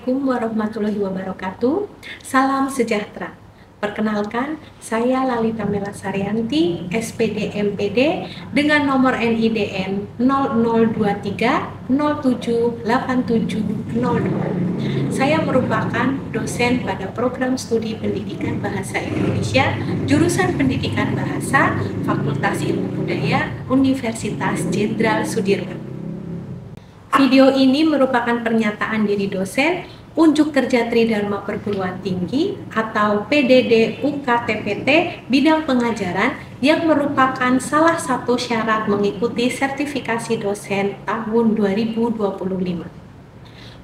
Assalamualaikum warahmatullahi wabarakatuh. Salam sejahtera. Perkenalkan, saya Lalita Mela Saryanti, SPD MPD dengan nomor NIDN 0023078702. Saya merupakan dosen pada program studi Pendidikan Bahasa Indonesia, jurusan Pendidikan Bahasa, Fakultas Ilmu Budaya, Universitas Jenderal Sudirman. Video ini merupakan pernyataan diri dosen Unjuk Kerja Tridharma Perguruan Tinggi atau PDD UKTPT bidang pengajaran yang merupakan salah satu syarat mengikuti sertifikasi dosen tahun 2025.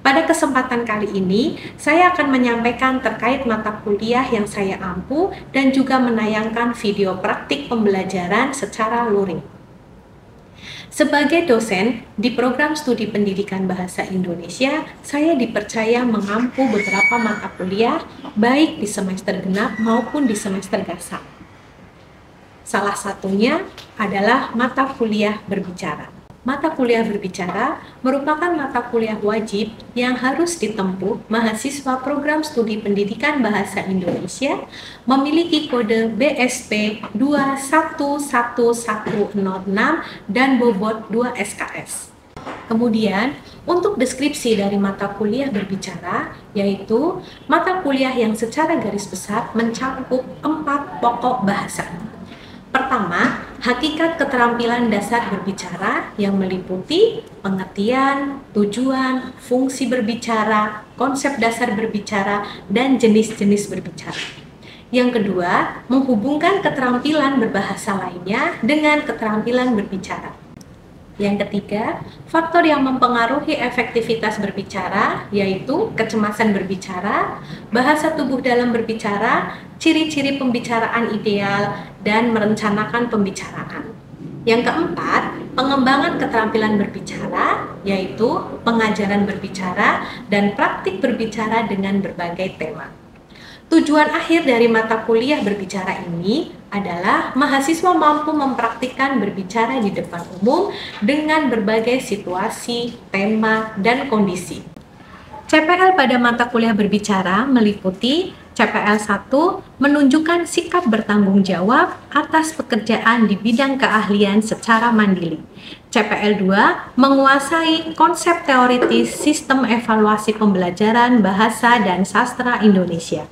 Pada kesempatan kali ini, saya akan menyampaikan terkait mata kuliah yang saya ampu dan juga menayangkan video praktik pembelajaran secara luring. Sebagai dosen di program studi Pendidikan Bahasa Indonesia, saya dipercaya mengampu beberapa mata kuliah baik di semester genap maupun di semester gasap. Salah satunya adalah mata kuliah berbicara. Mata kuliah berbicara merupakan mata kuliah wajib yang harus ditempuh mahasiswa program studi Pendidikan Bahasa Indonesia memiliki kode BSP 211106 dan bobot 2 SKS. Kemudian, untuk deskripsi dari mata kuliah berbicara, yaitu mata kuliah yang secara garis besar mencakup 4 pokok bahasa. Pertama, hakikat keterampilan dasar berbicara yang meliputi pengertian, tujuan, fungsi berbicara, konsep dasar berbicara, dan jenis-jenis berbicara. Yang kedua, menghubungkan keterampilan berbahasa lainnya dengan keterampilan berbicara. Yang ketiga, faktor yang mempengaruhi efektivitas berbicara, yaitu kecemasan berbicara, bahasa tubuh dalam berbicara, ciri-ciri pembicaraan ideal, dan merencanakan pembicaraan. Yang keempat, pengembangan keterampilan berbicara, yaitu pengajaran berbicara dan praktik berbicara dengan berbagai tema. Tujuan akhir dari mata kuliah berbicara ini adalah mahasiswa mampu mempraktikkan berbicara di depan umum dengan berbagai situasi, tema, dan kondisi. CPL pada mata kuliah berbicara meliputi CPL 1 menunjukkan sikap bertanggung jawab atas pekerjaan di bidang keahlian secara mandiri. CPL 2 menguasai konsep teoritis sistem evaluasi pembelajaran bahasa dan sastra Indonesia.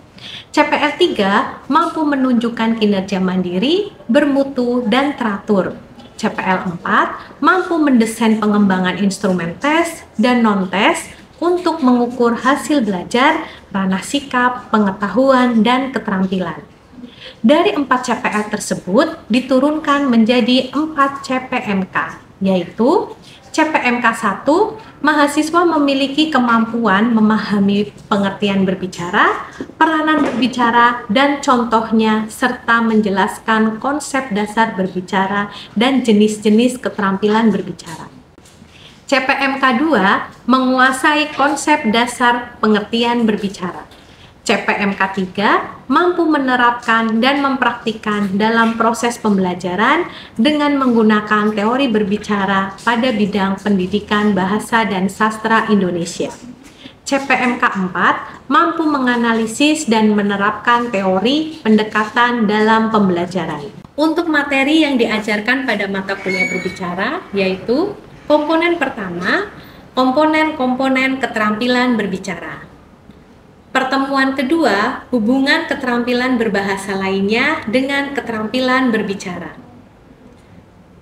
CPL 3 mampu menunjukkan kinerja mandiri, bermutu, dan teratur. CPL 4 mampu mendesain pengembangan instrumen tes dan non-tes untuk mengukur hasil belajar, ranah sikap, pengetahuan, dan keterampilan. Dari 4 CPL tersebut diturunkan menjadi 4 CPMK, yaitu CPMK 1, mahasiswa memiliki kemampuan memahami pengertian berbicara, peranan berbicara, dan contohnya, serta menjelaskan konsep dasar berbicara dan jenis-jenis keterampilan berbicara. CPMK 2 menguasai konsep dasar pengertian berbicara. CPMK 3 mampu menerapkan dan mempraktikkan dalam proses pembelajaran dengan menggunakan teori berbicara pada bidang pendidikan bahasa dan sastra Indonesia. CPMK 4 mampu menganalisis dan menerapkan teori pendekatan dalam pembelajaran. Untuk materi yang diajarkan pada mata kuliah berbicara yaitu komponen pertama, komponen-komponen keterampilan berbicara. Pertemuan kedua, hubungan keterampilan berbahasa lainnya dengan keterampilan berbicara.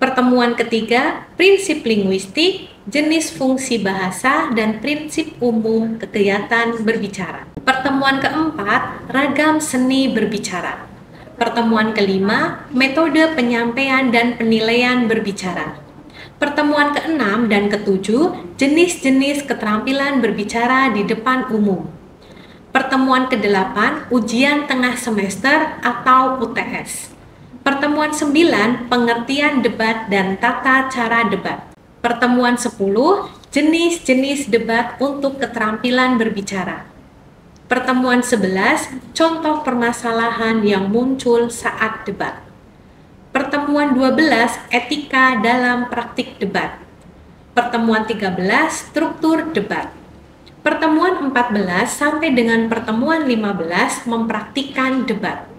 Pertemuan ketiga, prinsip linguistik, jenis fungsi bahasa, dan prinsip umum kegiatan berbicara. Pertemuan keempat, ragam seni berbicara. Pertemuan kelima, metode penyampaian dan penilaian berbicara. Pertemuan keenam dan ketujuh, jenis-jenis keterampilan berbicara di depan umum. Pertemuan ke-8, ujian tengah semester atau UTS. Pertemuan 9, pengertian debat dan tata cara debat. Pertemuan 10, jenis-jenis debat untuk keterampilan berbicara. Pertemuan 11, contoh permasalahan yang muncul saat debat. Pertemuan 12, etika dalam praktik debat. Pertemuan 13, struktur debat. Pertemuan 14 sampai dengan pertemuan 15 mempraktikkan debat.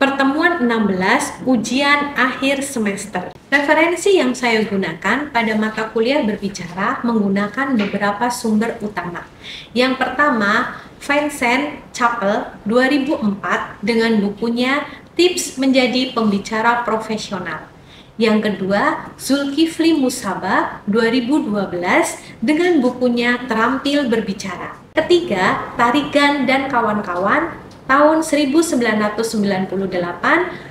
Pertemuan 16 ujian akhir semester. Referensi yang saya gunakan pada mata kuliah berbicara menggunakan beberapa sumber utama. Yang pertama, Vincent Chappell 2004 dengan bukunya Tips Menjadi Pembicara Profesional. Yang kedua, Zulkifli Musaba 2012 dengan bukunya Terampil Berbicara. Ketiga, Tarigan dan kawan-kawan tahun 1998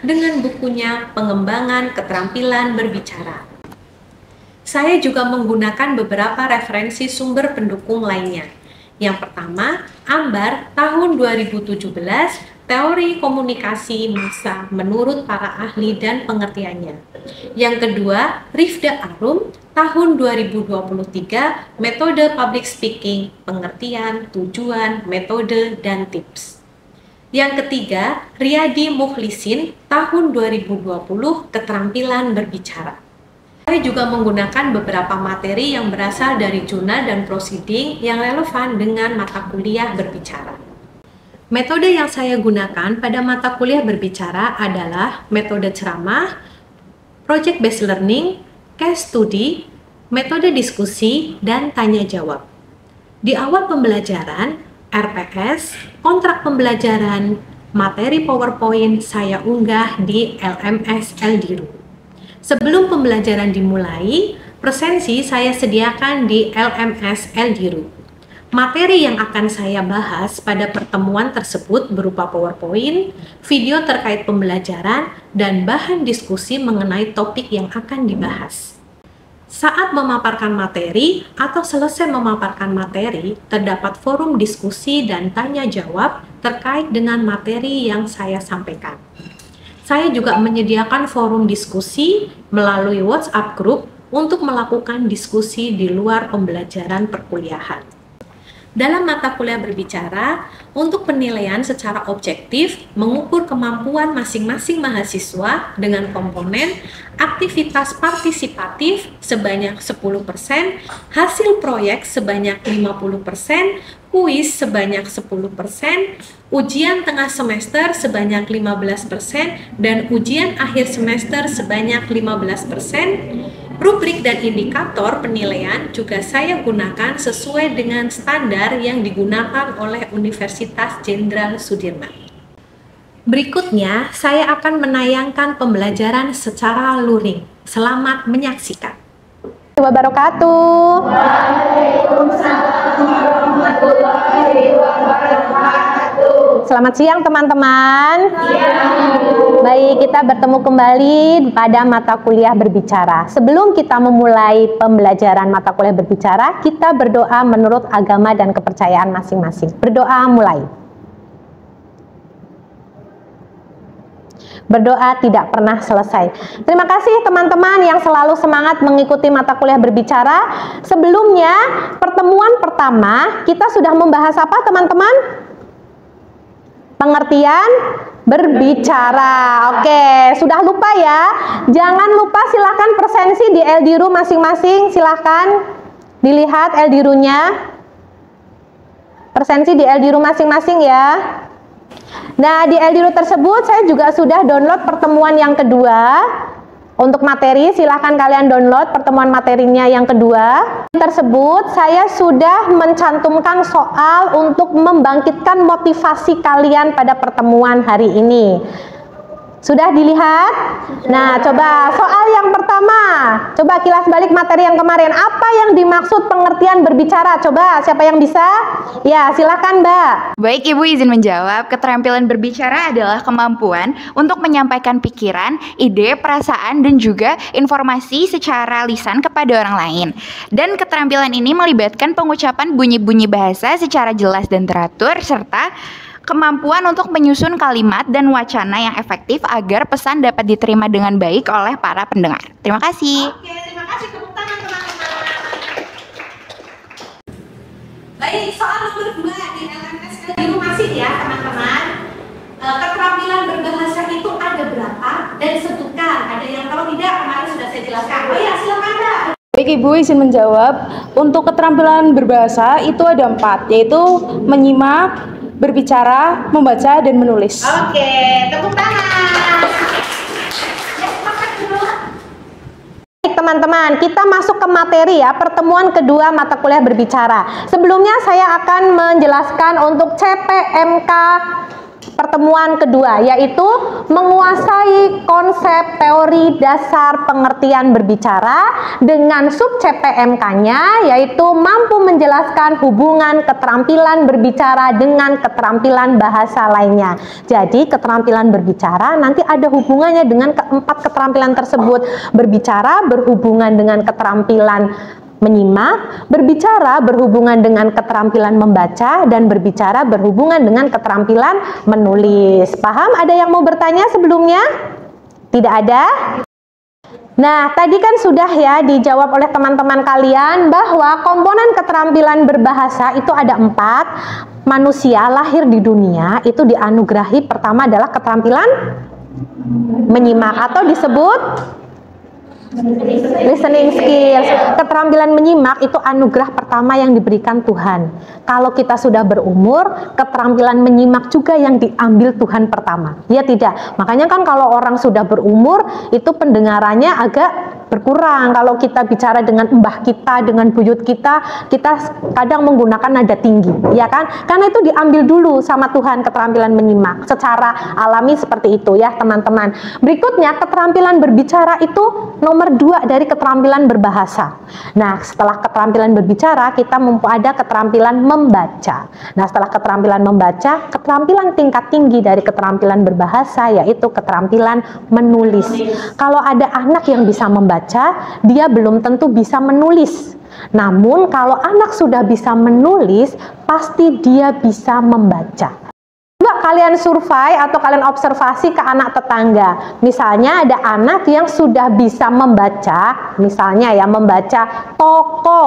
dengan bukunya Pengembangan Keterampilan Berbicara. Saya juga menggunakan beberapa referensi sumber pendukung lainnya. Yang pertama, Ambar tahun 2017, Teori Komunikasi Massa menurut para ahli dan pengertiannya. Yang kedua, Rifda Arum tahun 2023, Metode Public Speaking, Pengertian, Tujuan, Metode, dan Tips. Yang ketiga, Riyadi Mukhlisin tahun 2020, Keterampilan Berbicara. Saya juga menggunakan beberapa materi yang berasal dari jurnal dan proceeding yang relevan dengan mata kuliah berbicara. Metode yang saya gunakan pada mata kuliah berbicara adalah metode ceramah, project based learning, case study, metode diskusi, dan tanya jawab. Di awal pembelajaran, RPS, kontrak pembelajaran, materi PowerPoint saya unggah di LMS Eldiru. Sebelum pembelajaran dimulai, presensi saya sediakan di LMS Eldiru. Materi yang akan saya bahas pada pertemuan tersebut berupa PowerPoint, video terkait pembelajaran, dan bahan diskusi mengenai topik yang akan dibahas. Saat memaparkan materi atau selesai memaparkan materi, terdapat forum diskusi dan tanya jawab terkait dengan materi yang saya sampaikan. Saya juga menyediakan forum diskusi melalui WhatsApp group untuk melakukan diskusi di luar pembelajaran perkuliahan. Dalam mata kuliah berbicara, untuk penilaian secara objektif mengukur kemampuan masing-masing mahasiswa dengan komponen aktivitas partisipatif sebanyak 10%, hasil proyek sebanyak 50%, kuis sebanyak 10%, ujian tengah semester sebanyak 15%, dan ujian akhir semester sebanyak 15%. Rubrik dan indikator penilaian juga saya gunakan sesuai dengan standar yang digunakan oleh Universitas Jenderal Sudirman. Berikutnya, saya akan menayangkan pembelajaran secara luring. Selamat menyaksikan. Wabarakatuh. Waalaikumsalam warahmatullahi wabarakatuh. Selamat siang teman-teman. Siang. Baik, kita bertemu kembali pada mata kuliah berbicara. Sebelum kita memulai pembelajaran mata kuliah berbicara, kita berdoa menurut agama dan kepercayaan masing-masing. Berdoa mulai. Berdoa tidak pernah selesai. Terima kasih teman-teman yang selalu semangat mengikuti mata kuliah berbicara. Sebelumnya, pertemuan pertama kita sudah membahas apa teman-teman? Pengertian berbicara. Oke, sudah lupa ya? Jangan lupa silahkan presensi di Eldiru masing-masing. Silahkan dilihat Eldirunya. Presensi di Eldiru masing-masing ya. Nah, di Eldiru tersebut saya juga sudah download pertemuan yang kedua. Untuk materi, silahkan kalian download pertemuan materinya yang kedua. Tersebut saya sudah mencantumkan soal untuk membangkitkan motivasi kalian pada pertemuan hari ini. Sudah dilihat? Nah, coba soal yang pertama. Coba kilas balik materi yang kemarin. Apa yang dimaksud pengertian berbicara? Coba, siapa yang bisa? Ya, silakan Mbak. Baik, Ibu izin menjawab. Keterampilan berbicara adalah kemampuan untuk menyampaikan pikiran, ide, perasaan, dan juga informasi secara lisan kepada orang lain. Dan keterampilan ini melibatkan pengucapan bunyi-bunyi bahasa secara jelas dan teratur, serta kemampuan untuk menyusun kalimat dan wacana yang efektif agar pesan dapat diterima dengan baik oleh para pendengar. Terima kasih. Oke, terima kasih. Tepuk tangan teman-teman. Baik, soal nomor 2 di LMS Eldiru masih ya teman-teman. Keterampilan berbahasa itu ada berapa dan sebutkan. Ada yang tahu tidak? Kemarin sudah saya jelaskan. Oh ya, silakan Mbak. Baik Baik, Ibu izin menjawab. Untuk keterampilan berbahasa itu ada 4, yaitu menyimak, berbicara, membaca, dan menulis. Oke, tepuk tangan. Baik teman-teman, kita masuk ke materi ya, pertemuan kedua mata kuliah berbicara. Sebelumnya saya akan menjelaskan untuk CPMK pertemuan kedua, yaitu menguasai konsep teori dasar pengertian berbicara dengan sub CPMK-nya, yaitu mampu menjelaskan hubungan keterampilan berbicara dengan keterampilan bahasa lainnya. Jadi keterampilan berbicara nanti ada hubungannya dengan keempat keterampilan tersebut. Berbicara berhubungan dengan keterampilan menyimak, berbicara berhubungan dengan keterampilan membaca, dan berbicara berhubungan dengan keterampilan menulis. Paham? Ada yang mau bertanya sebelumnya? Tidak ada? Nah, tadi kan sudah ya dijawab oleh teman-teman kalian bahwa komponen keterampilan berbahasa itu ada 4. Manusia lahir di dunia itu dianugerahi pertama adalah keterampilan menyimak atau disebut listening skills. Keterampilan menyimak itu anugerah pertama yang diberikan Tuhan. Kalau kita sudah berumur, keterampilan menyimak juga yang diambil Tuhan pertama. Ya tidak? Makanya kan kalau orang sudah berumur, itu pendengarannya agak berkurang. Kalau kita bicara dengan mbah kita, dengan buyut kita, kita kadang menggunakan nada tinggi, ya kan? Karena itu diambil dulu sama Tuhan keterampilan menyimak. Secara alami seperti itu ya teman-teman. Berikutnya keterampilan berbicara itu nomor 2 dari keterampilan berbahasa. Nah, setelah keterampilan berbicara, kita ada keterampilan membaca. Nah, setelah keterampilan membaca, keterampilan tingkat tinggi dari keterampilan berbahasa yaitu keterampilan menulis. Kalau ada anak yang bisa membaca, dia belum tentu bisa menulis. Namun, kalau anak sudah bisa menulis, pasti dia bisa membaca. Coba kalian survei atau kalian observasi ke anak tetangga. Misalnya ada anak yang sudah bisa membaca, misalnya ya membaca toko,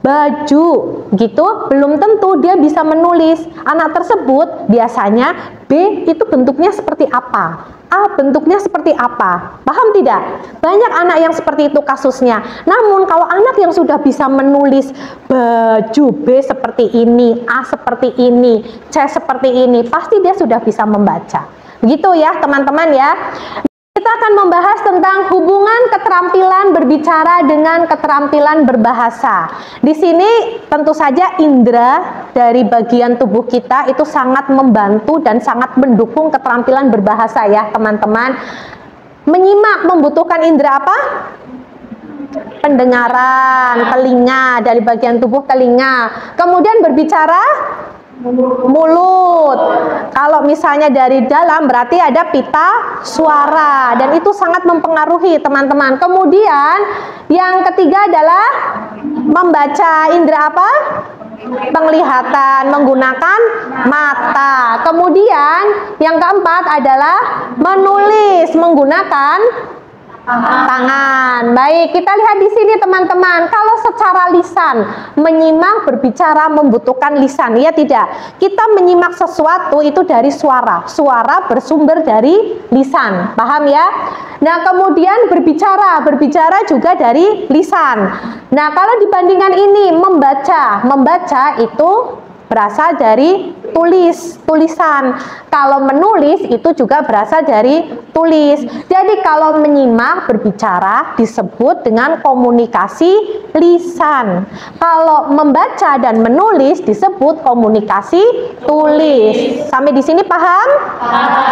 baju, gitu, belum tentu dia bisa menulis. Anak tersebut biasanya B itu bentuknya seperti apa? A bentuknya seperti apa? Paham tidak? Banyak anak yang seperti itu kasusnya. Namun kalau anak yang sudah bisa menulis baju B seperti ini, A seperti ini, C seperti ini, pasti dia sudah bisa membaca. Begitu ya teman-teman ya. Kita akan membahas tentang hubungan keterampilan berbicara dengan keterampilan berbahasa. Di sini tentu saja indera dari bagian tubuh kita itu sangat membantu dan sangat mendukung keterampilan berbahasa ya teman-teman. Menyimak membutuhkan indera apa? Pendengaran, telinga, dari bagian tubuh telinga. Kemudian berbicara mulut. Kalau misalnya dari dalam berarti ada pita suara dan itu sangat mempengaruhi teman-teman. Kemudian yang ketiga adalah membaca, indera apa? Penglihatan menggunakan mata. Kemudian yang keempat adalah menulis menggunakan tangan. Baik, kita lihat di sini teman-teman. Kalau secara lisan, menyimak berbicara membutuhkan lisan, ya tidak? Kita menyimak sesuatu itu dari suara. Suara bersumber dari lisan. Paham ya? Nah, kemudian berbicara juga dari lisan. Nah, kalau dibandingkan ini membaca itu berasal dari tulisan. Kalau menulis itu juga berasal dari tulis. Jadi kalau menyimak berbicara disebut dengan komunikasi lisan. Kalau membaca dan menulis disebut komunikasi tulis. Sampai di sini paham?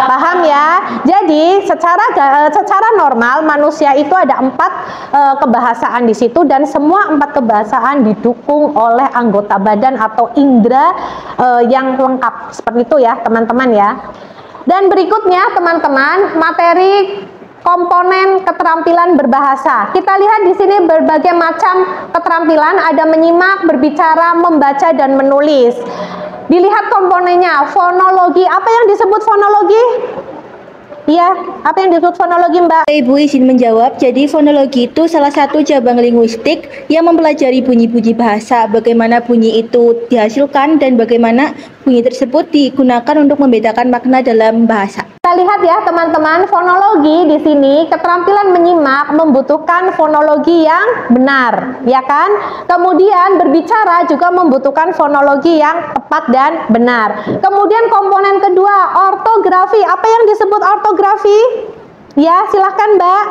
Paham ya? Jadi secara normal manusia itu ada 4 kebahasaan di situ dan semua 4 kebahasaan didukung oleh anggota badan atau indera yang lengkap seperti itu ya teman-teman ya. Dan berikutnya teman-teman materi komponen keterampilan berbahasa. Kita lihat di sini berbagai macam keterampilan, ada menyimak, berbicara, membaca dan menulis. Dilihat komponennya, fonologi. Apa yang disebut fonologi? Iya, apa yang disebut fonologi, Mbak? Ibu izin menjawab. Jadi fonologi itu salah satu cabang linguistik yang mempelajari bunyi-bunyi bahasa, bagaimana bunyi itu dihasilkan dan bagaimana bunyi tersebut digunakan untuk membedakan makna dalam bahasa. Kita kita lihat ya teman-teman, fonologi di sini keterampilan menyimak membutuhkan fonologi yang benar, ya kan? Kemudian berbicara juga membutuhkan fonologi yang tepat dan benar. Kemudian komponen kedua, ortografi. Apa yang disebut ortografi? Ya, silahkan Mbak.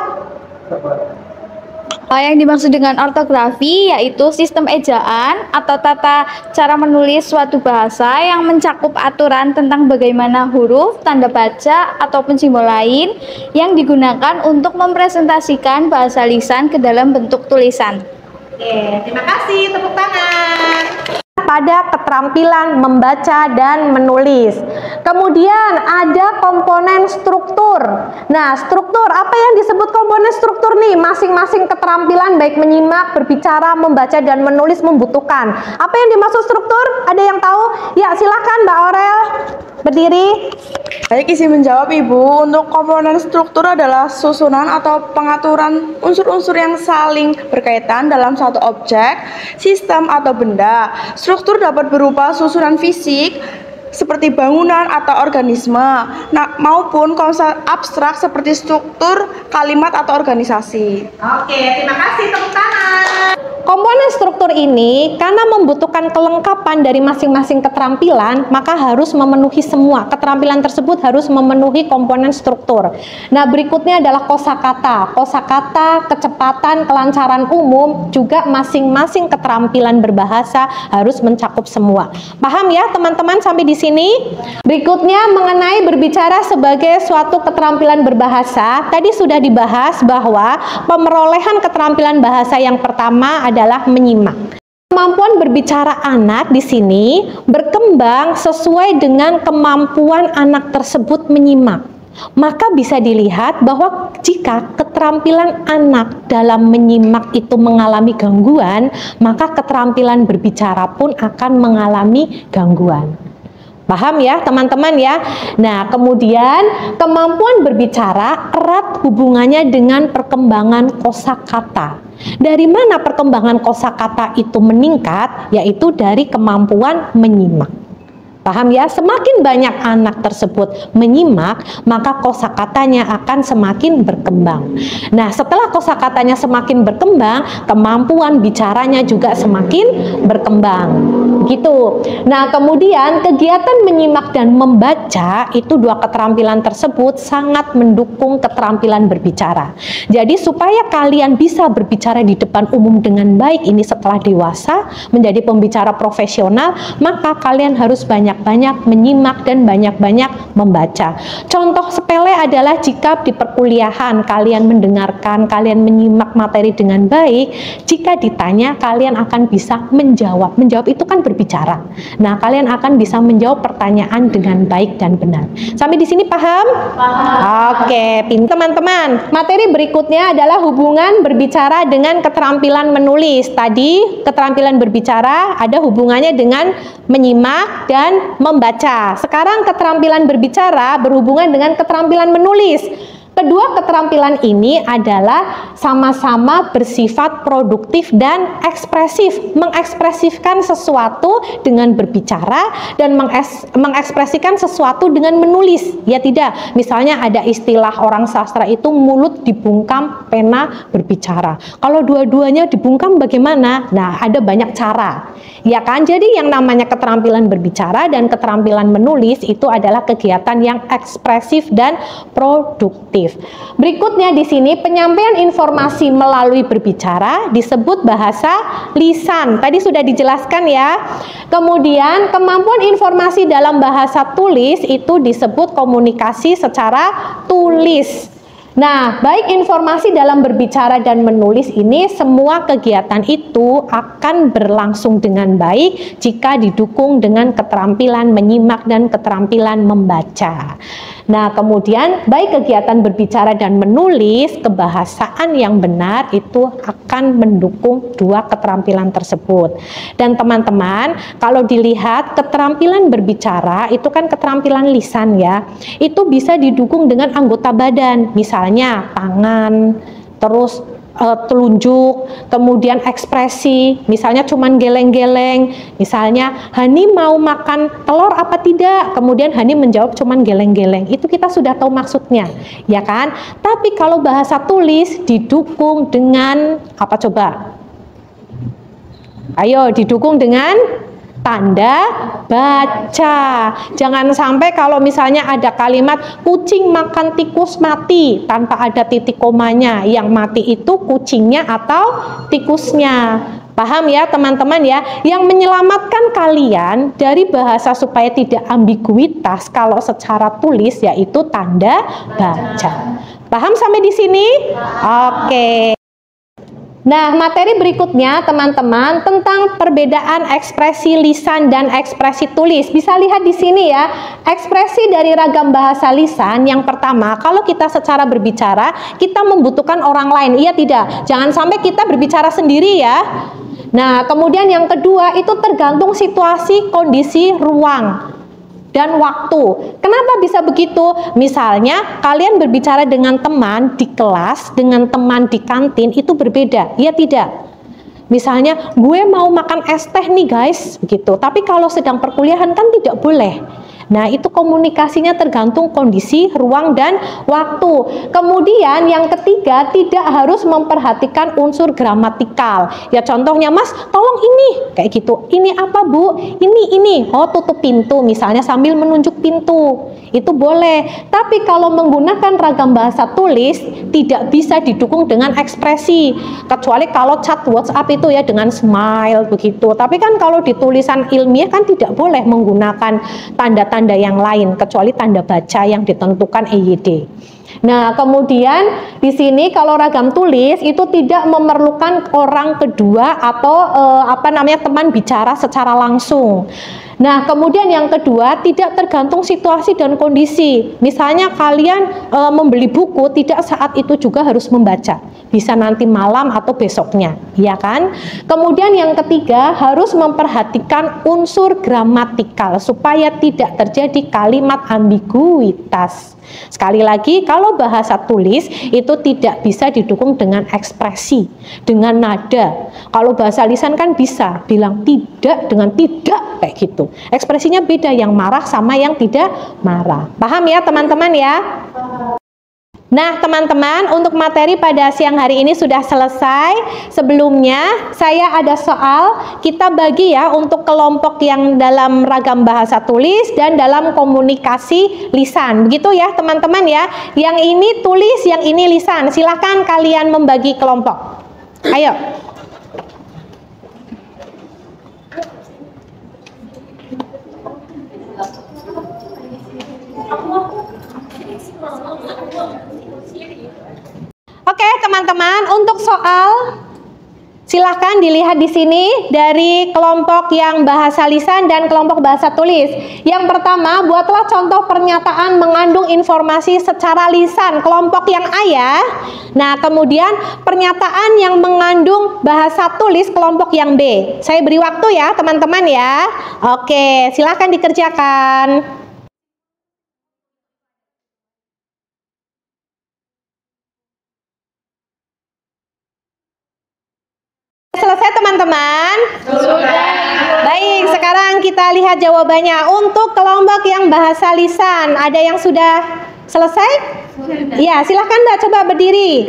Yang dimaksud dengan ortografi yaitu sistem ejaan atau tata cara menulis suatu bahasa yang mencakup aturan tentang bagaimana huruf, tanda baca, ataupun simbol lain yang digunakan untuk mempresentasikan bahasa lisan ke dalam bentuk tulisan. Oke, terima kasih, tepuk tangan. Pada keterampilan membaca dan menulis. Kemudian ada komponen struktur. Nah, struktur, apa yang disebut komponen struktur nih? Masing-masing keterampilan baik menyimak, berbicara, membaca, dan menulis membutuhkan. Apa yang dimaksud struktur? Ada yang tahu? Ya, silakan Mbak Aurel. Berdiri. Baik, izin menjawab Ibu. Untuk komponen struktur adalah susunan atau pengaturan unsur-unsur yang saling berkaitan dalam suatu objek, sistem, atau benda. Struktur dapat berupa susunan fisik seperti bangunan atau organisme, maupun konsep abstrak seperti struktur kalimat atau organisasi. Oke, terima kasih, tepuk tangan. Komponen struktur ini karena membutuhkan kelengkapan dari masing-masing keterampilan, maka harus memenuhi semua. Keterampilan tersebut harus memenuhi komponen struktur. Nah, berikutnya adalah kosakata. Kosakata, kecepatan, kelancaran umum, juga masing-masing keterampilan berbahasa harus mencakup semua. Paham ya teman-teman sampai di sini? Berikutnya mengenai berbicara sebagai suatu keterampilan berbahasa. Tadi sudah dibahas bahwa pemerolehan keterampilan bahasa yang pertama adalah menyimak. Kemampuan berbicara anak di sini berkembang sesuai dengan kemampuan anak tersebut menyimak. Maka bisa dilihat bahwa jika keterampilan anak dalam menyimak itu mengalami gangguan, maka keterampilan berbicara pun akan mengalami gangguan. Paham ya teman-teman ya? Nah, kemudian kemampuan berbicara erat hubungannya dengan perkembangan kosakata. Dari mana perkembangan kosakata itu meningkat? Yaitu dari kemampuan menyimak. Paham ya? Semakin banyak anak tersebut menyimak, maka kosakatanya akan semakin berkembang. Nah, setelah kosakatanya semakin berkembang, kemampuan bicaranya juga semakin berkembang. Gitu. Nah, kemudian kegiatan menyimak dan membaca itu dua keterampilan tersebut sangat mendukung keterampilan berbicara. Jadi supaya kalian bisa berbicara di depan umum dengan baik ini setelah dewasa, menjadi pembicara profesional, maka kalian harus banyak menyimak dan banyak-banyak membaca. Contoh sepele adalah jika di perkuliahan kalian mendengarkan, kalian menyimak materi dengan baik, jika ditanya kalian akan bisa menjawab. Menjawab itu kan berbicara. Nah, kalian akan bisa menjawab pertanyaan dengan baik dan benar. Sampai di sini paham? Paham. Oke, teman-teman. Materi berikutnya adalah hubungan berbicara dengan keterampilan menulis. Tadi keterampilan berbicara ada hubungannya dengan menyimak dan membaca. Sekarang keterampilan berbicara berhubungan dengan keterampilan menulis. Kedua keterampilan ini adalah sama-sama bersifat produktif dan ekspresif, mengekspresifkan sesuatu dengan berbicara dan mengekspresikan sesuatu dengan menulis. Ya tidak, misalnya ada istilah orang sastra itu mulut dibungkam, pena berbicara. Kalau dua-duanya dibungkam bagaimana? Nah, ada banyak cara. Ya kan? Jadi yang namanya keterampilan berbicara dan keterampilan menulis itu adalah kegiatan yang ekspresif dan produktif. Berikutnya di sini penyampaian informasi melalui berbicara disebut bahasa lisan. Tadi sudah dijelaskan ya. Kemudian kemampuan informasi dalam bahasa tulis itu disebut komunikasi secara tulis. Nah, baik informasi dalam berbicara dan menulis ini, semua kegiatan itu akan berlangsung dengan baik jika didukung dengan keterampilan menyimak dan keterampilan membaca. Nah, kemudian baik kegiatan berbicara dan menulis, kebahasaan yang benar itu akan mendukung dua keterampilan tersebut. Dan teman-teman, kalau dilihat keterampilan berbicara itu kan keterampilan lisan ya, itu bisa didukung dengan anggota badan, misalnya tangan, terus telunjuk, kemudian ekspresi, misalnya cuman geleng-geleng, misalnya Hani mau makan telur apa tidak, kemudian Hani menjawab cuman geleng-geleng, itu kita sudah tahu maksudnya, ya kan? Tapi kalau bahasa tulis didukung dengan apa coba? Ayo, didukung dengan tanda baca. Jangan sampai kalau misalnya ada kalimat kucing makan tikus mati tanpa ada titik komanya, yang mati itu kucingnya atau tikusnya. Paham ya teman-teman ya? Yang menyelamatkan kalian dari bahasa supaya tidak ambiguitas kalau secara tulis yaitu tanda baca. Paham sampai di sini? Oke. Nah, materi berikutnya teman-teman tentang perbedaan ekspresi lisan dan ekspresi tulis. Bisa lihat di sini ya, ekspresi dari ragam bahasa lisan. Yang pertama, kalau kita secara berbicara, kita membutuhkan orang lain. Iya tidak? Jangan sampai kita berbicara sendiri ya. Nah, kemudian yang kedua itu tergantung situasi, kondisi, ruang dan waktu. Kenapa bisa begitu? Misalnya kalian berbicara dengan teman di kelas, dengan teman di kantin itu berbeda, ya tidak? Misalnya gue mau makan es teh nih guys, begitu. Tapi kalau sedang perkuliahan kan tidak boleh. Nah, itu komunikasinya tergantung kondisi, ruang, dan waktu. Kemudian yang ketiga, tidak harus memperhatikan unsur gramatikal. Ya contohnya, Mas, tolong ini, kayak gitu. Ini apa, Bu? Ini. Oh, tutup pintu, misalnya sambil menunjuk pintu. Itu boleh. Tapi kalau menggunakan ragam bahasa tulis, tidak bisa didukung dengan ekspresi. Kecuali kalau chat WhatsApp itu ya dengan smile, begitu. Tapi kan kalau di tulisan ilmiah kan tidak boleh menggunakan tanda-tanda yang lain kecuali tanda baca yang ditentukan EYD. Nah, kemudian di sini kalau ragam tulis itu tidak memerlukan orang kedua atau teman bicara secara langsung. Nah, kemudian yang kedua tidak tergantung situasi dan kondisi. Misalnya kalian membeli buku tidak saat itu juga harus membaca. Bisa nanti malam atau besoknya, ya kan? Kemudian yang ketiga harus memperhatikan unsur gramatikal supaya tidak terjadi kalimat ambiguitas. Sekali lagi, kalau bahasa tulis itu tidak bisa didukung dengan ekspresi, dengan nada. Kalau bahasa lisan kan bisa bilang tidak dengan tidak, kayak gitu. Ekspresinya beda, yang marah sama yang tidak marah. Paham ya teman-teman ya? Nah teman-teman, untuk materi pada siang hari ini sudah selesai. Sebelumnya saya ada soal, kita bagi ya untuk kelompok yang dalam ragam bahasa tulis dan dalam komunikasi lisan. Begitu ya teman-teman ya. Yang ini tulis, yang ini lisan. Silahkan kalian membagi kelompok. Ayo. Oke teman-teman, untuk soal silahkan dilihat di sini dari kelompok yang bahasa lisan dan kelompok bahasa tulis. Yang pertama, buatlah contoh pernyataan mengandung informasi secara lisan, kelompok yang A ya. Nah, kemudian pernyataan yang mengandung bahasa tulis, kelompok yang B. Saya beri waktu ya teman-teman ya. Oke, silahkan dikerjakan. Selesai teman-teman? Sudah. Baik, sekarang kita lihat jawabannya. Untuk kelompok yang bahasa lisan, ada yang sudah selesai? Iya, silahkan Mbak, coba berdiri.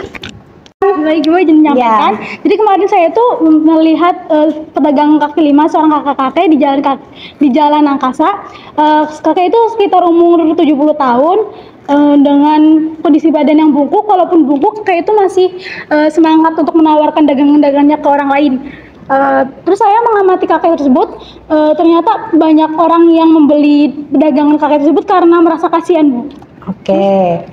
Baik, gue izin menyampaikan. Jadi kemarin saya tuh melihat pedagang kaki lima, seorang kakek-kakek di jalan angkasa. Kakek itu sekitar umur 70 tahun. Dengan kondisi badan yang bungkuk, walaupun bungkuk kakek itu masih semangat untuk menawarkan dagangan-dagangnya ke orang lain. Terus saya mengamati kakek tersebut, ternyata banyak orang yang membeli dagangan kakek tersebut karena merasa kasihan, Bu. Oke.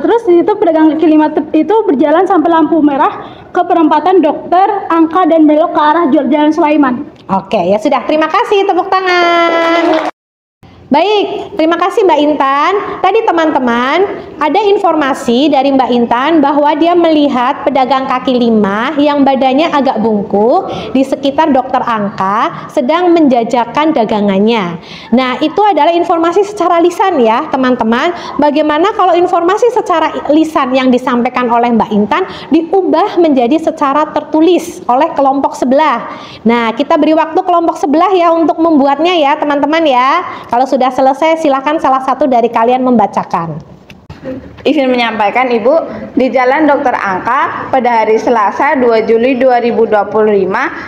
Terus di situ pedagang kaki lima itu berjalan sampai lampu merah ke perempatan Dokter Angka dan belok ke arah Jalan Sulaiman. Oke, ya sudah. Terima kasih, tepuk tangan. Baik, terima kasih Mbak Intan. Tadi teman-teman ada informasi dari Mbak Intan bahwa dia melihat pedagang kaki lima yang badannya agak bungkuk di sekitar dokter Angka sedang menjajakan dagangannya. Nah, itu adalah informasi secara lisan ya teman-teman. Bagaimana kalau informasi secara lisan yang disampaikan oleh Mbak Intan diubah menjadi secara tertulis oleh kelompok sebelah. Nah, kita beri waktu kelompok sebelah ya untuk membuatnya ya teman-teman ya. Kalau sudah selesai, silakan salah satu dari kalian membacakan. Izin menyampaikan Ibu, di Jalan Dr. Angka pada hari Selasa 2 Juli 2025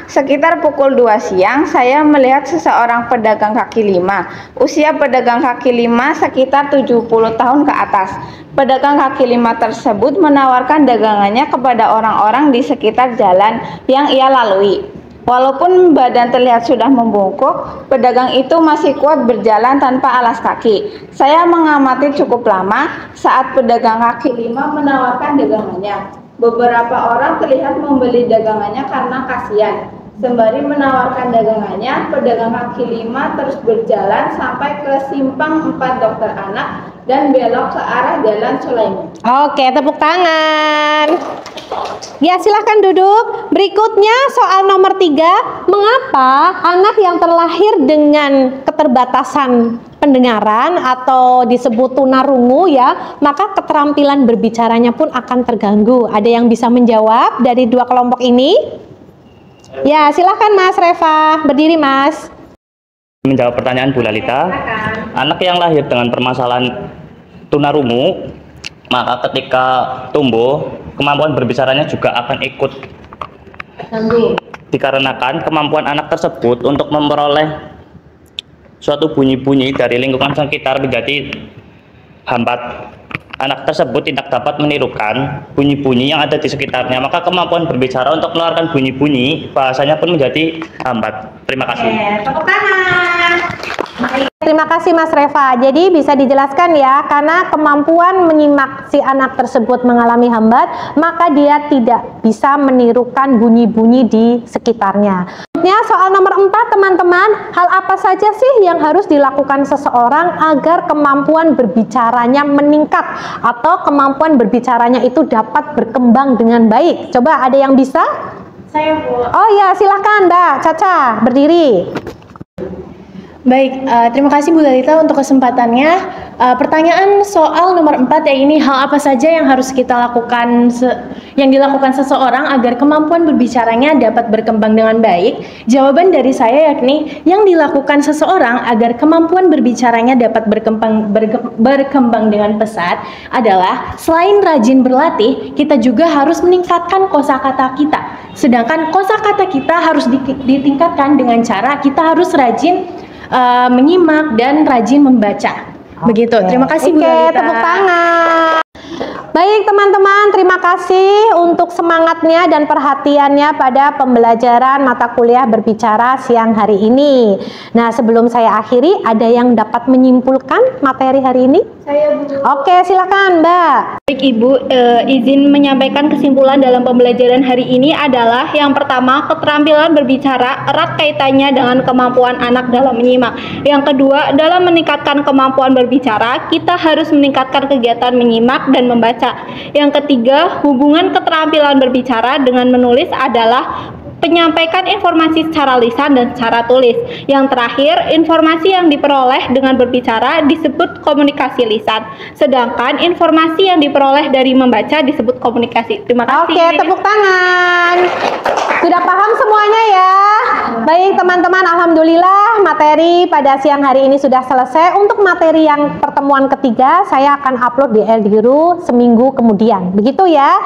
sekitar pukul 2 siang saya melihat seseorang pedagang kaki lima. Usia pedagang kaki lima sekitar 70 tahun ke atas. Pedagang kaki lima tersebut menawarkan dagangannya kepada orang-orang di sekitar jalan yang ia lalui. Walaupun badan terlihat sudah membungkuk, pedagang itu masih kuat berjalan tanpa alas kaki. Saya mengamati cukup lama saat pedagang kaki lima menawarkan dagangannya. Beberapa orang terlihat membeli dagangannya karena kasihan. Sembari menawarkan dagangannya, pedagang kaki lima terus berjalan sampai ke simpang 4 dokter anak dan belok ke arah Jalan Sulaiman. Oke, tepuk tangan. Ya, silahkan duduk. Berikutnya soal nomor 3. Mengapa anak yang terlahir dengan keterbatasan pendengaran atau disebut tunarungu ya, maka keterampilan berbicaranya pun akan terganggu? Ada yang bisa menjawab dari dua kelompok ini? Ya, silahkan Mas Reva. Berdiri Mas. Menjawab pertanyaan Bu Lalita, anak yang lahir dengan permasalahan tunarungu, maka ketika tumbuh, kemampuan berbicaranya juga akan ikut dikarenakan kemampuan anak tersebut untuk memperoleh suatu bunyi-bunyi dari lingkungan sekitar menjadi hambat. Anak tersebut tidak dapat menirukan bunyi-bunyi yang ada di sekitarnya, maka kemampuan berbicara untuk mengeluarkan bunyi-bunyi bahasanya pun menjadi hambat. Terima kasih. Tepuk tangan. Terima kasih Mas Reva. Jadi bisa dijelaskan ya, karena kemampuan menyimak si anak tersebut mengalami hambat, maka dia tidak bisa menirukan bunyi-bunyi di sekitarnya. Soal nomor 4 teman-teman, hal apa saja sih yang harus dilakukan seseorang agar kemampuan berbicaranya meningkat atau kemampuan berbicaranya itu dapat berkembang dengan baik? Coba ada yang bisa? Saya Bu. Oh ya, silahkan Mbak Caca, berdiri. Baik, terima kasih Bu Lalita untuk kesempatannya. Pertanyaan soal nomor 4 ya, ini hal apa saja yang harus kita lakukan, yang dilakukan seseorang agar kemampuan berbicaranya dapat berkembang dengan baik? Jawaban dari saya yakni yang dilakukan seseorang agar kemampuan berbicaranya dapat berkembang dengan pesat adalah selain rajin berlatih, kita juga harus meningkatkan kosakata kita. Sedangkan kosakata kita harus ditingkatkan dengan cara kita harus rajin menyimak dan rajin membaca. Begitu. Terima kasih Bu Lalita. Tepuk tangan. Baik teman-teman, terima kasih untuk semangatnya dan perhatiannya pada pembelajaran mata kuliah berbicara siang hari ini. Nah, sebelum saya akhiri, ada yang dapat menyimpulkan materi hari ini? Saya Bu. Oke, silakan Mbak. Baik Ibu, izin menyampaikan kesimpulan dalam pembelajaran hari ini adalah yang pertama, keterampilan berbicara erat kaitannya dengan kemampuan anak dalam menyimak. Yang kedua, dalam meningkatkan kemampuan berbicara, kita harus meningkatkan kegiatan menyimak dan membaca. Yang ketiga, hubungan keterampilan berbicara dengan menulis adalah penyampaikan informasi secara lisan dan secara tulis. Yang terakhir, informasi yang diperoleh dengan berbicara disebut komunikasi lisan, sedangkan informasi yang diperoleh dari membaca disebut komunikasi. Terima kasih. Oke, tepuk tangan. Sudah paham semuanya ya? Baik teman-teman, alhamdulillah materi pada siang hari ini sudah selesai. Untuk materi yang pertemuan ketiga, saya akan upload di Eldiru seminggu kemudian. Begitu ya.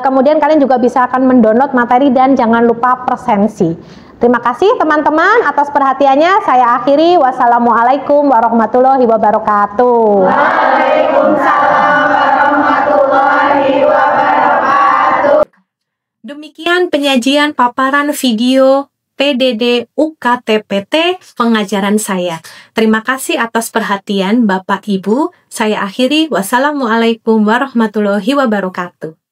Kemudian kalian juga bisa akan mendownload materi dan jangan lupa presensi. Terima kasih teman-teman atas perhatiannya. Saya akhiri. Wassalamualaikum warahmatullahi wabarakatuh. Waalaikumsalam warahmatullahi wabarakatuh. Demikian penyajian paparan video PDD UKTPT pengajaran saya. Terima kasih atas perhatian Bapak Ibu. Saya akhiri. Wassalamualaikum warahmatullahi wabarakatuh.